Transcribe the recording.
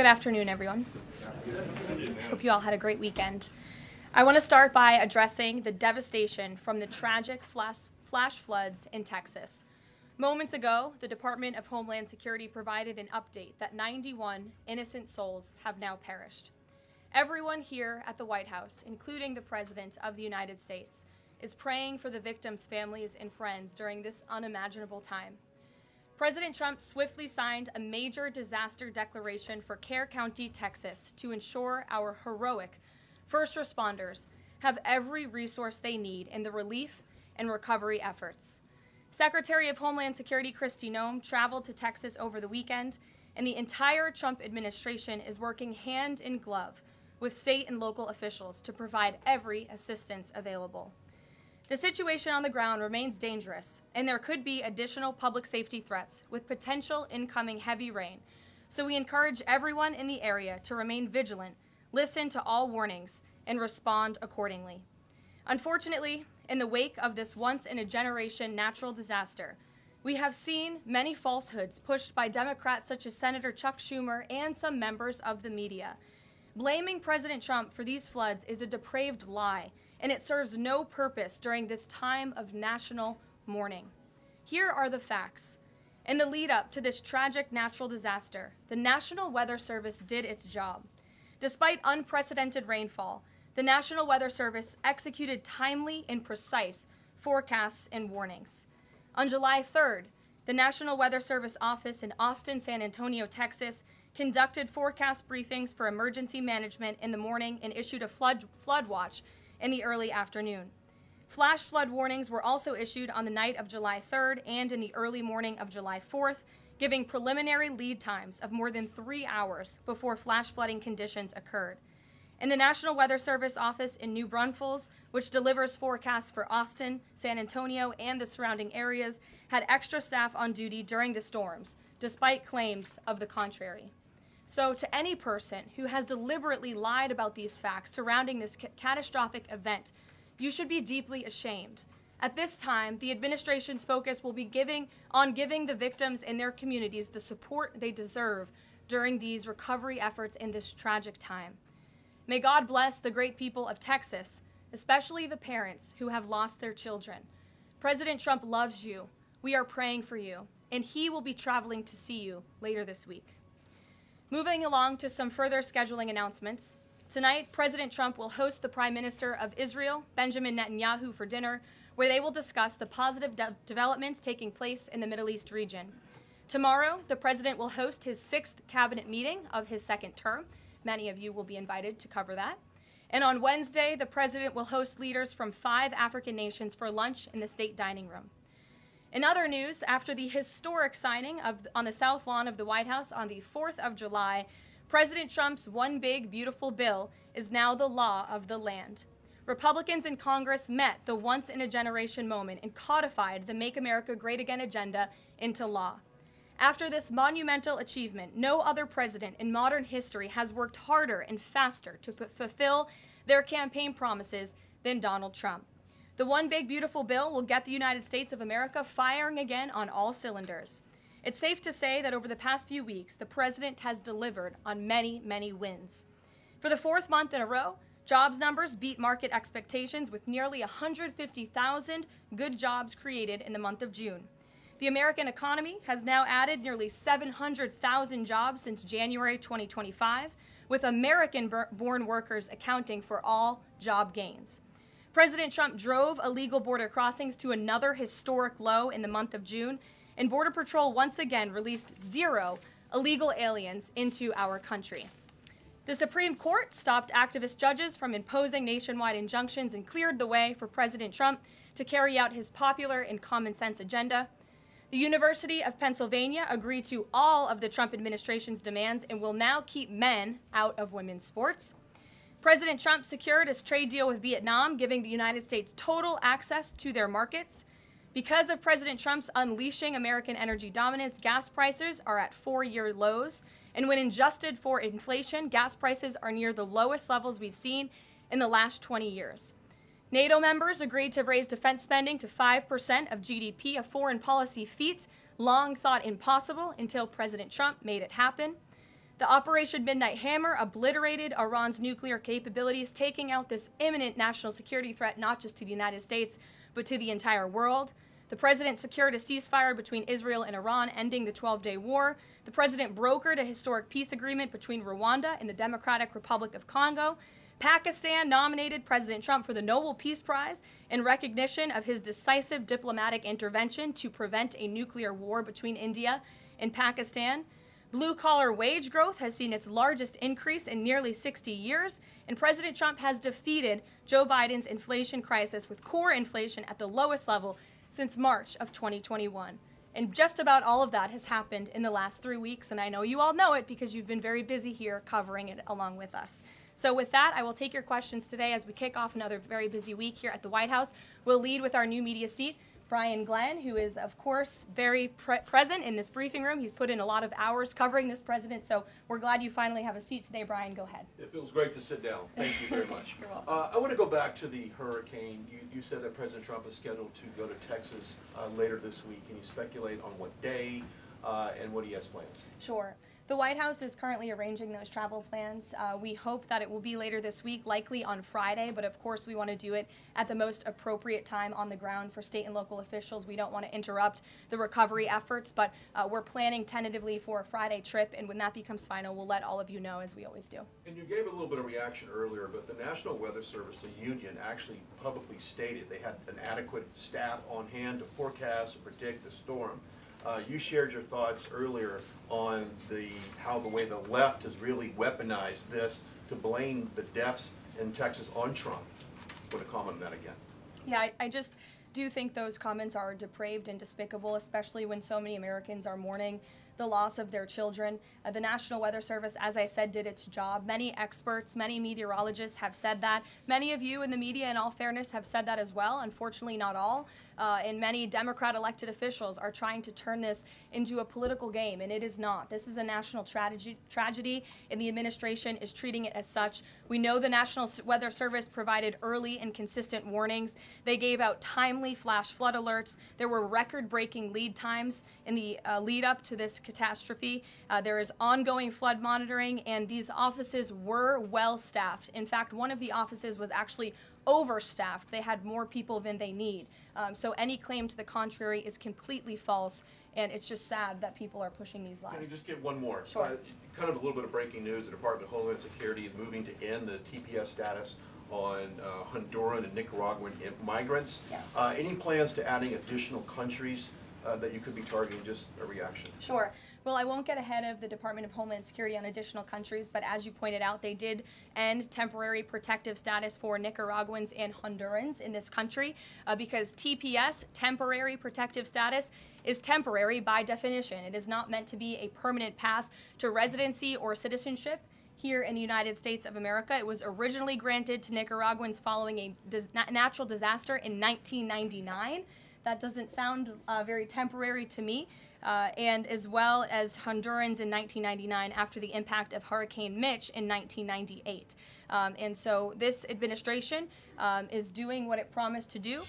Good afternoon, everyone. Hope you all had a great weekend. I want to start by addressing the devastation from the tragic flash floods in Texas. Moments ago, the Department of Homeland Security provided an update that 91 innocent souls have now perished. Everyone here at the White House, including the President of the United States, is praying for the victims' families and friends during this unimaginable time. President Trump swiftly signed a major disaster declaration for Kerr County, Texas, to ensure our heroic first responders have every resource they need in the relief and recovery efforts. Secretary of Homeland Security Kristi Noem traveled to Texas over the weekend, and the entire Trump administration is working hand in glove with state and local officials to provide every assistance available. The situation on the ground remains dangerous, and there could be additional public safety threats with potential incoming heavy rain, so we encourage everyone in the area to remain vigilant, listen to all warnings, and respond accordingly. Unfortunately, in the wake of this once-in-a-generation natural disaster, we have seen many falsehoods pushed by Democrats such as Senator Chuck Schumer and some members of the media. Blaming President Trump for these floods is a depraved lie, and it serves no purpose during this time of national mourning. Here are the facts. In the lead up to this tragic natural disaster, the National Weather Service did its job. Despite unprecedented rainfall, the National Weather Service executed timely and precise forecasts and warnings. On July 3rd, the National Weather Service office in Austin, San Antonio, Texas, conducted forecast briefings for emergency management in the morning and issued a flood watch in the early afternoon. Flash flood warnings were also issued on the night of July 3rd and in the early morning of July 4th, giving preliminary lead times of more than 3 hours before flash flooding conditions occurred. And the National Weather Service office in New Braunfels, which delivers forecasts for Austin, San Antonio, and the surrounding areas, had extra staff on duty during the storms, despite claims of the contrary. So to any person who has deliberately lied about these facts surrounding this catastrophic event, you should be deeply ashamed. At this time, the administration's focus will be on giving the victims and their communities the support they deserve during these recovery efforts in this tragic time. May God bless the great people of Texas, especially the parents who have lost their children. President Trump loves you. We are praying for you, and he will be traveling to see you later this week. Moving along to some further scheduling announcements. Tonight, President Trump will host the Prime Minister of Israel, Benjamin Netanyahu, for dinner, where they will discuss the positive developments taking place in the Middle East region. Tomorrow, the President will host his 6th cabinet meeting of his second term. Many of you will be invited to cover that. And on Wednesday, the President will host leaders from 5 African nations for lunch in the state dining room. In other news, after the historic signing on the South Lawn of the White House on the 4th of July, President Trump's One Big Beautiful Bill is now the law of the land. Republicans in Congress met the once-in-a-generation moment and codified the Make America Great Again agenda into law. After this monumental achievement, no other president in modern history has worked harder and faster to fulfill their campaign promises than Donald Trump. The One Big Beautiful Bill will get the United States of America firing again on all cylinders. It's safe to say that over the past few weeks, the president has delivered on many, many wins. For the 4th month in a row, jobs numbers beat market expectations with nearly 150,000 good jobs created in the month of June. The American economy has now added nearly 700,000 jobs since January 2025, with American-born workers accounting for all job gains. President Trump drove illegal border crossings to another historic low in the month of June, and Border Patrol once again released 0 illegal aliens into our country. The Supreme Court stopped activist judges from imposing nationwide injunctions and cleared the way for President Trump to carry out his popular and common sense agenda. The University of Pennsylvania agreed to all of the Trump administration's demands and will now keep men out of women's sports. President Trump secured his trade deal with Vietnam, giving the United States total access to their markets. Because of President Trump's unleashing American energy dominance, gas prices are at 4-year lows. And when adjusted for inflation, gas prices are near the lowest levels we've seen in the last 20 years. NATO members agreed to raise defense spending to 5% of GDP, a foreign policy feat long thought impossible until President Trump made it happen. The Operation Midnight Hammer obliterated Iran's nuclear capabilities, taking out this imminent national security threat not just to the United States, but to the entire world. The president secured a ceasefire between Israel and Iran, ending the 12-day war. The president brokered a historic peace agreement between Rwanda and the Democratic Republic of Congo. Pakistan nominated President Trump for the Nobel Peace Prize in recognition of his decisive diplomatic intervention to prevent a nuclear war between India and Pakistan. Blue-collar wage growth has seen its largest increase in nearly 60 years, and President Trump has defeated Joe Biden's inflation crisis with core inflation at the lowest level since March of 2021. And just about all of that has happened in the last 3 weeks, and I know you all know it because you've been very busy here covering it along with us. So with that, I will take your questions today as we kick off another very busy week here at the White House. We'll lead with our new media seat, Brian Glenn, who is, of course, very present in this briefing room. He's put in a lot of hours covering this president, so we're glad you finally have a seat today. Brian, go ahead. It feels great to sit down. Thank you very much. You're welcome. I want to go back to the hurricane. You said that President Trump is scheduled to go to Texas later this week. Can you speculate on what day and what he has plans? Sure. The White House is currently arranging those travel plans. We hope that it will be later this week, likely on Friday, but of course we want to do it at the most appropriate time on the ground for state and local officials. We don't want to interrupt the recovery efforts, but we're planning tentatively for a Friday trip, and when that becomes final, we'll let all of you know, as we always do. And you gave a little bit of reaction earlier, but the National Weather Service, the union, actually publicly stated they had an adequate staff on hand to forecast and predict the storm. You shared your thoughts earlier on how the way the left has really weaponized this to blame the deaths in Texas on Trump. Want to comment on that again? Yeah, I just do think those comments are depraved and despicable, especially when so many Americans are mourning the loss of their children. The National Weather Service, as I said, did its job. Many experts, many meteorologists have said that. Many of you in the media, in all fairness, have said that as well. Unfortunately, not all. And many Democrat elected officials are trying to turn this into a political game, and it is not. This is a national tragedy, and the administration is treating it as such. We know the National Weather Service provided early and consistent warnings. They gave out timely flash flood alerts. There were record-breaking lead times in the lead up to this catastrophe. There is ongoing flood monitoring, and these offices were well staffed. In fact, one of the offices was actually overstaffed. They had more people than they need. So any claim to the contrary is completely false, and it's just sad that people are pushing these lies. Can you just get one more? Sure. Kind of a little bit of breaking news. The Department of Homeland Security is moving to end the TPS status on Honduran and Nicaraguan migrants. Yes. Any plans to adding additional countries that you could be targeting? Just a reaction. Sure. Well, I won't get ahead of the Department of Homeland Security on additional countries, but as you pointed out, they did end temporary protective status for Nicaraguans and Hondurans in this country because TPS, temporary protective status, is temporary by definition. It is not meant to be a permanent path to residency or citizenship here in the United States of America. It was originally granted to Nicaraguans following a natural disaster in 1999. That doesn't sound very temporary to me. And as well as Hondurans in 1999 after the impact of Hurricane Mitch in 1998. And so this administration is doing what it promised to do.